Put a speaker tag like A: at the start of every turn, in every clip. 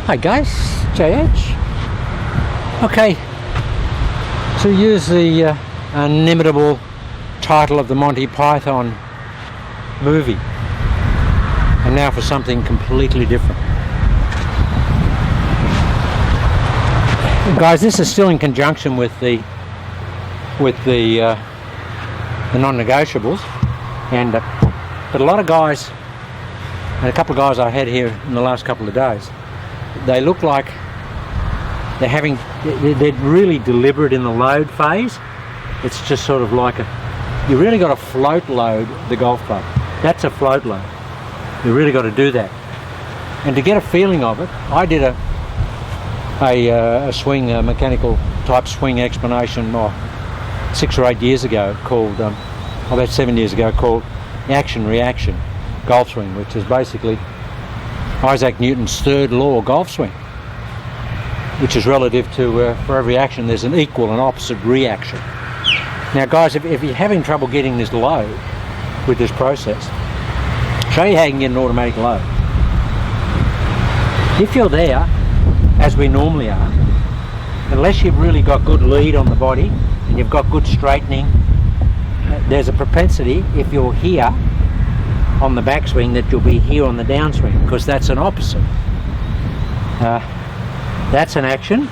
A: Hi guys, JH. Okay, to use the inimitable title of the Monty Python movie, and now for something completely different. Guys, this is still in conjunction with the non-negotiables, and but a lot of guys, and a couple of guys I had here in the last couple of days, they look like they're really deliberate in the load phase. It's just sort of like you really got to float load the golf club. That's a float load. You really got to do that. And to get a feeling of it, I did a swing, mechanical type swing explanation 6 or 8 years ago called, about 7 years ago, called action reaction golf swing, which is basically Isaac Newton's third law of golf swing, which is relative to for every action there's an equal and opposite reaction. Now guys, if you're having trouble getting this load with this process, show you how you can get an automatic load. If you're there, as we normally are, unless you've really got good lead on the body and you've got good straightening, there's a propensity, if you're here on the backswing, that you'll be here on the downswing, because that's an opposite. That's an action,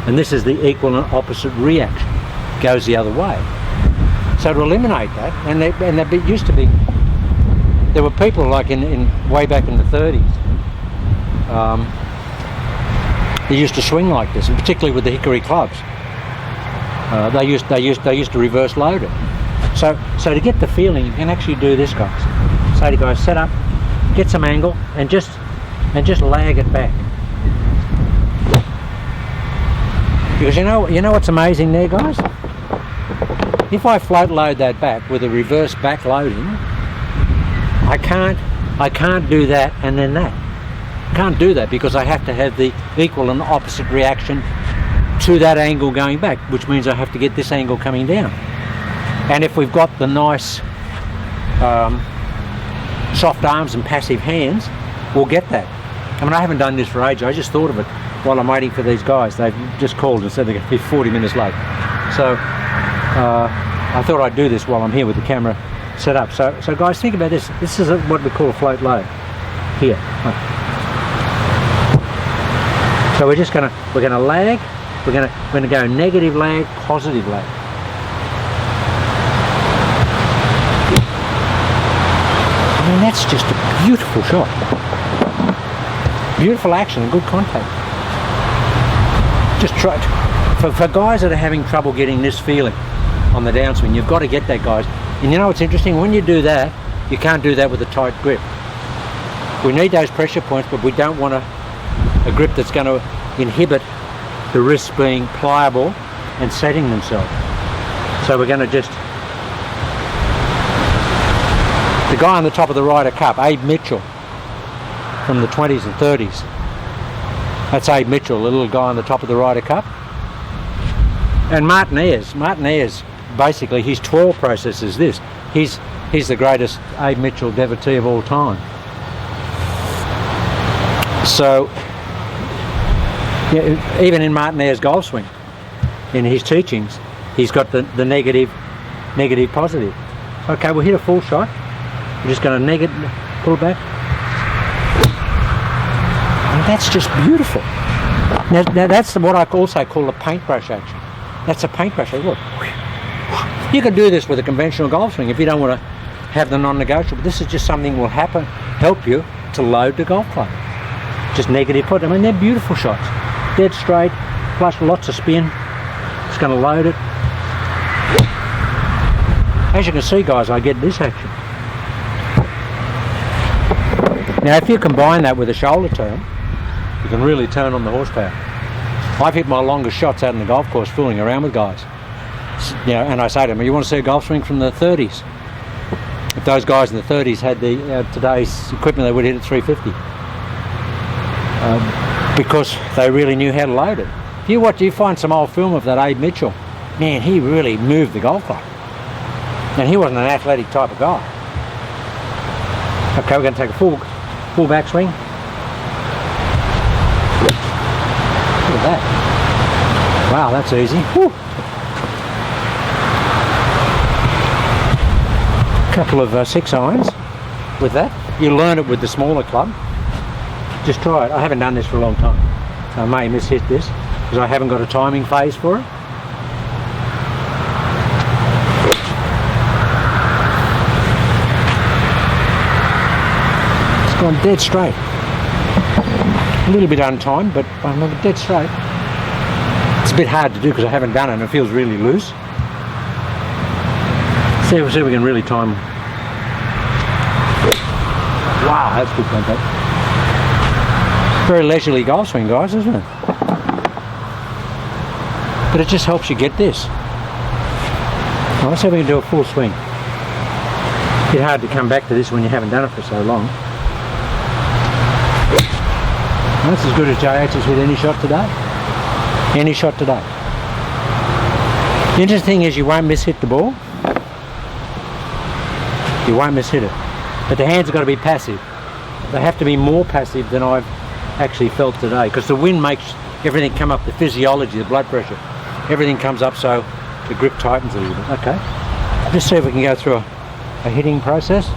A: and this is the equal and opposite reaction. It goes the other way. So to eliminate that, and there used to be, there were people like in way back in the 30s, they used to swing like this, and particularly with the hickory clubs. They used to reverse load it. So to get the feeling, you can actually do this, guys. Say to guys, set up, get some angle, and just lag it back. Because you know what's amazing there, guys? If I float load that back with a reverse back loading, I can't do that and then that. I can't do that because I have to have the equal and opposite reaction to that angle going back, which means I have to get this angle coming down. And if we've got the nice soft arms and passive hands, we'll get that. I mean, I haven't done this for ages. I just thought of it while I'm waiting for these guys. They've just called and said they're going to be 40 minutes late. So I thought I'd do this while I'm here with the camera set up. So guys, think about this. This is what we call a float load here. So we're gonna lag. We're gonna go negative lag, positive lag. I mean, that's just a beautiful shot. Beautiful action and good contact. Just try for guys that are having trouble getting this feeling on the downswing, you've got to get that, guys. And you know what's interesting? When you do that, you can't do that with a tight grip. We need those pressure points, but we don't want a grip that's going to inhibit the wrists being pliable and setting themselves. So we're going to just... The guy on the top of the Ryder Cup, Abe Mitchell, from the 20s and 30s. That's Abe Mitchell, the little guy on the top of the Ryder Cup. And Martinez, basically his twirl process is this. He's the greatest Abe Mitchell devotee of all time. So, yeah, even in Martinez's golf swing, in his teachings, he's got the negative, positive. Okay, we'll hit a full shot. We're just going to pull back. And that's just beautiful. Now that's what I also call a paintbrush action. That's a paintbrush. Look, you can do this with a conventional golf swing if you don't want to have the non-negotiable. This is just something will help you to load the golf club. Just negative put. I mean, they're beautiful shots. Dead straight, plus lots of spin. It's going to load it. As you can see, guys, I get this action. Now, if you combine that with a shoulder turn, you can really turn on the horsepower. I've hit my longest shots out on the golf course fooling around with guys. And I say to them, you want to see a golf swing from the 30s? If those guys in the 30s had today's equipment, they would hit at 350. Because they really knew how to load it. If you find some old film of that Abe Mitchell, man, he really moved the golf club. And he wasn't an athletic type of guy. Okay, we're going to take a full backswing. Look at that. Wow, that's easy. Whew. Couple of 6 irons with that. You learn it with the smaller club. Just try it. I haven't done this for a long time, so I may miss-hit this because I haven't got a timing phase for it. It's gone dead straight. A little bit untimed, but I'm dead straight. It's a bit hard to do because I haven't done it and it feels really loose. See if we can really time. Wow, that's good contact. Very leisurely golf swing, guys, isn't it? But it just helps you get this. Well, let's see if we can do a full swing. It's a bit hard to come back to this when you haven't done it for so long. Well, that's as good as JH has hit any shot today. Any shot today. The interesting thing is you won't miss-hit the ball. You won't miss-hit it. But the hands have got to be passive. They have to be more passive than I've actually felt today, because the wind makes everything come up, the physiology, the blood pressure, everything comes up so the grip tightens a little bit. Okay, just see if we can go through a hitting process.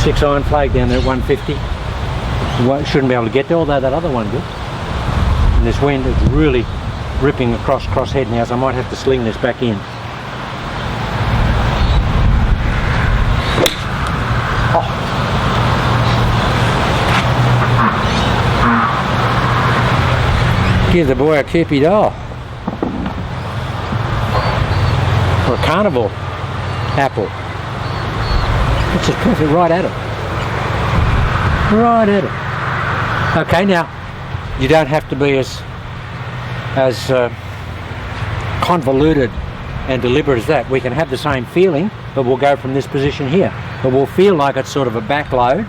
A: 6 iron flag down there at 150. Shouldn't be able to get there, although that other one did. And this wind is really ripping across crosshead now, so I might have to sling this back in. Give the boy a Cupid or a carnival apple. It's just perfect, right at it. Right at it. Okay, now you don't have to be as convoluted and deliberate as that. We can have the same feeling, but we'll go from this position here. But we'll feel like it's sort of a back load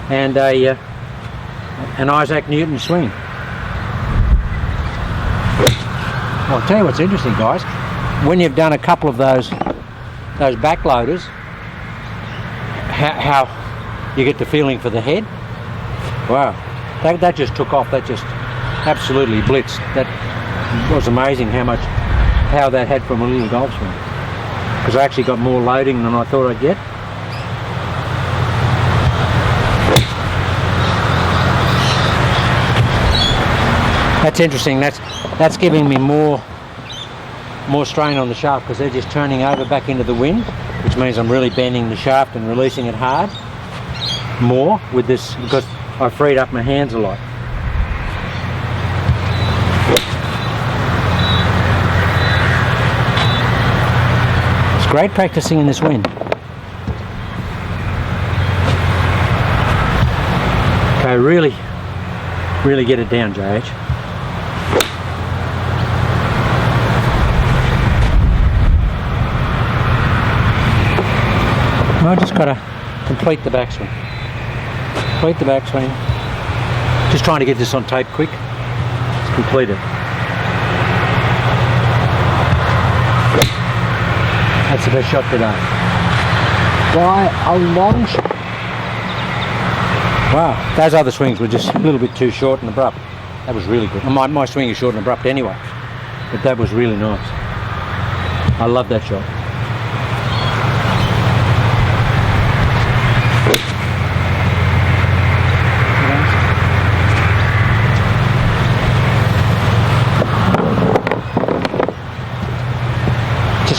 A: and an Isaac Newton swing. I'll tell you what's interesting, guys. When you've done a couple of those backloaders, how you get the feeling for the head. Wow, that just took off. That just absolutely blitzed. That was amazing how that had from a little golf swing. Because I actually got more loading than I thought I'd get. That's interesting. That's giving me more strain on the shaft because they're just turning over back into the wind, which means I'm really bending the shaft and releasing it hard more with this because I freed up my hands a lot. It's great practicing in this wind. Okay, really get it down, JH. I just got to complete the backswing. Complete the backswing. Just trying to get this on tape quick. Let's complete it. That's the best shot today. By a long shot. Wow, those other swings were just a little bit too short and abrupt. That was really good. My swing is short and abrupt anyway, but that was really nice. I love that shot.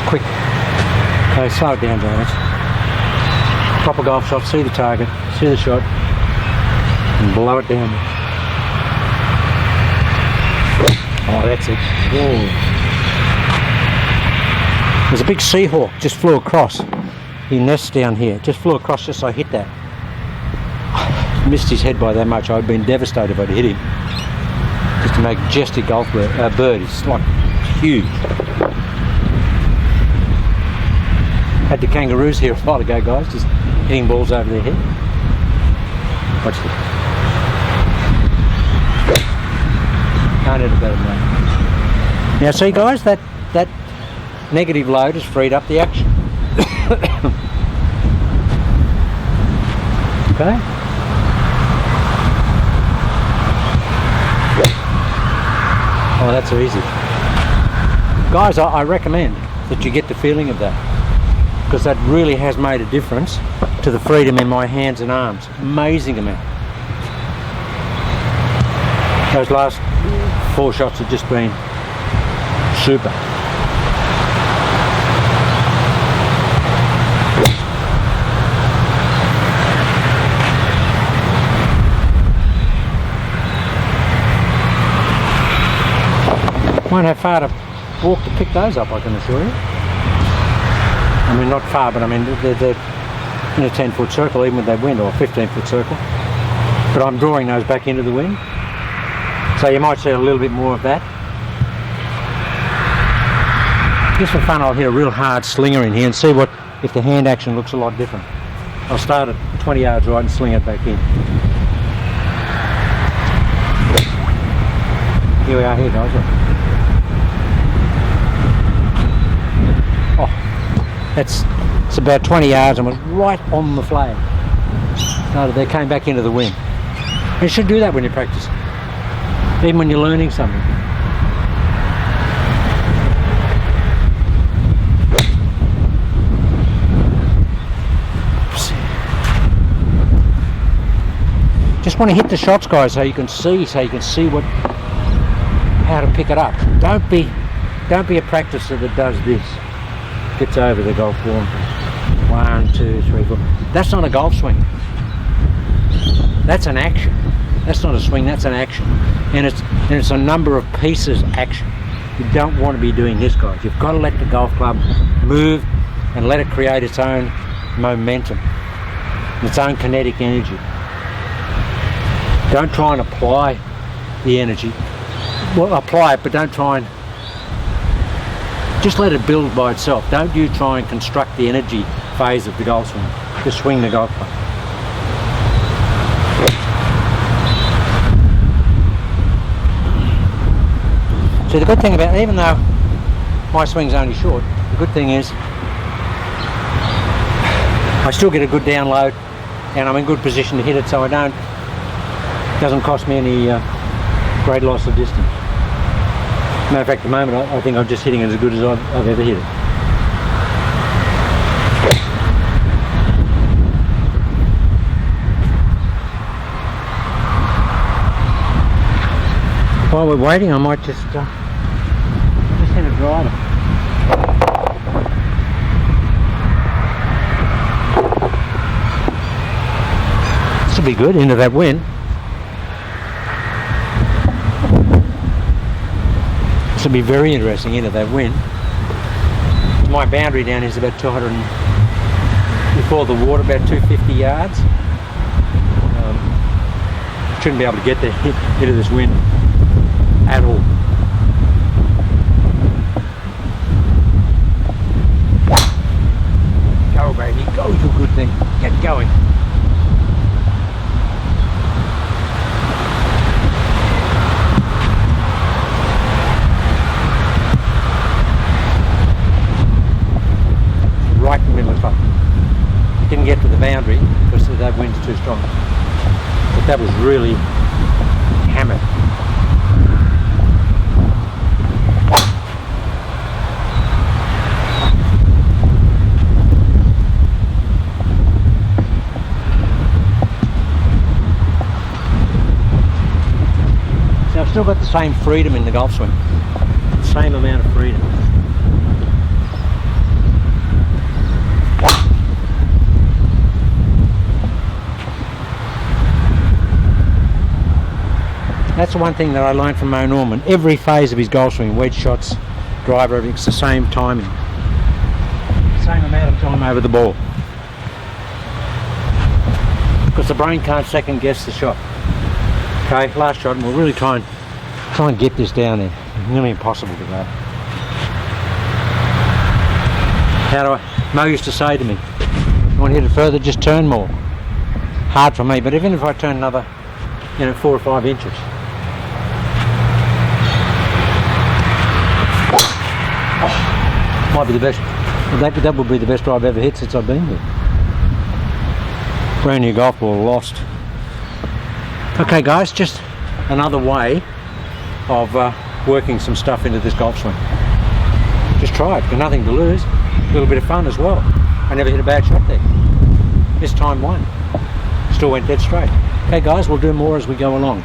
A: Quick. Okay, slow it down, James. Proper golf shot, see the target, see the shot, and blow it down. Oh, that's it. Whoa. There's a big seahawk just flew across. He nests down here. Just flew across just so I hit that. Missed his head by that much. I'd been devastated if I'd hit him. Just a majestic golf bird. It's like huge. Had the kangaroos here a while ago, guys, just hitting balls over their head. Watch this. Can't hit it better than that. Now see, guys, that negative load has freed up the action. Okay. Oh, that's easy. Guys, I recommend that you get the feeling of that, because that really has made a difference to the freedom in my hands and arms. Amazing amount. Those last 4 shots have just been super. Won't have far to walk to pick those up, I can assure you. I mean, not far, but I mean, they're in a 10-foot circle, even with that wind, or a 15-foot circle. But I'm drawing those back into the wind. So you might see a little bit more of that. Just for fun, I'll hit a real hard slinger in here and see what if the hand action looks a lot different. I'll start at 20 yards right and sling it back in. Here we are here, guys. It's about 20 yards and was right on the flag. So they came back into the wind. You should do that when you practice, even when you're learning something. Just want to hit the shots, guys, so you can see how to pick it up. Don't be a practicer that does this. Gets over the golf ball. 1, 2, 3, 4. That's not a golf swing. That's an action. That's not a swing. That's an action, and it's a number of pieces action. You don't want to be doing this, guys. You've got to let the golf club move and let it create its own momentum, its own kinetic energy. Don't try and apply the energy. Well, apply it, but don't try and just let it build by itself. Don't you try and construct the energy phase of the golf swing. Just swing the golf club. So the good thing about, even though my swing's only short, the good thing is I still get a good download and I'm in good position to hit it, so it doesn't cost me any great loss of distance. Matter of fact, at the moment I think I'm just hitting it as good as I've ever hit it. While we're waiting, I might just hit a driver. This will be good into that wind. This will be very interesting into that wind. My boundary down is about 200 before the water, about 250 yards. Shouldn't be able to get there into this wind at all. Go, baby, go, you good thing. Get going. Right in the middle of the club. Didn't get to the boundary because that wind's too strong. But that was really hammered. So I've still got the same freedom in the golf swing. Same amount of freedom. That's the one thing that I learned from Mo Norman. Every phase of his golf swing, wedge shots, driver, everything's the same timing. Same amount of time over the ball. Because the brain can't second guess the shot. Okay, last shot, and we'll really try and get this down there. It's nearly impossible to go. Mo used to say to me, you want to hit it further, just turn more. Hard for me, but even if I turn another 4 or 5 inches. Might be the best. That would be the best drive I've ever hit since I've been here. Brand new golf ball, lost. Okay, guys, just another way of working some stuff into this golf swing. Just try it, got nothing to lose, a little bit of fun as well. I never hit a bad shot there. This time won. Still went dead straight. Okay guys, we'll do more as we go along.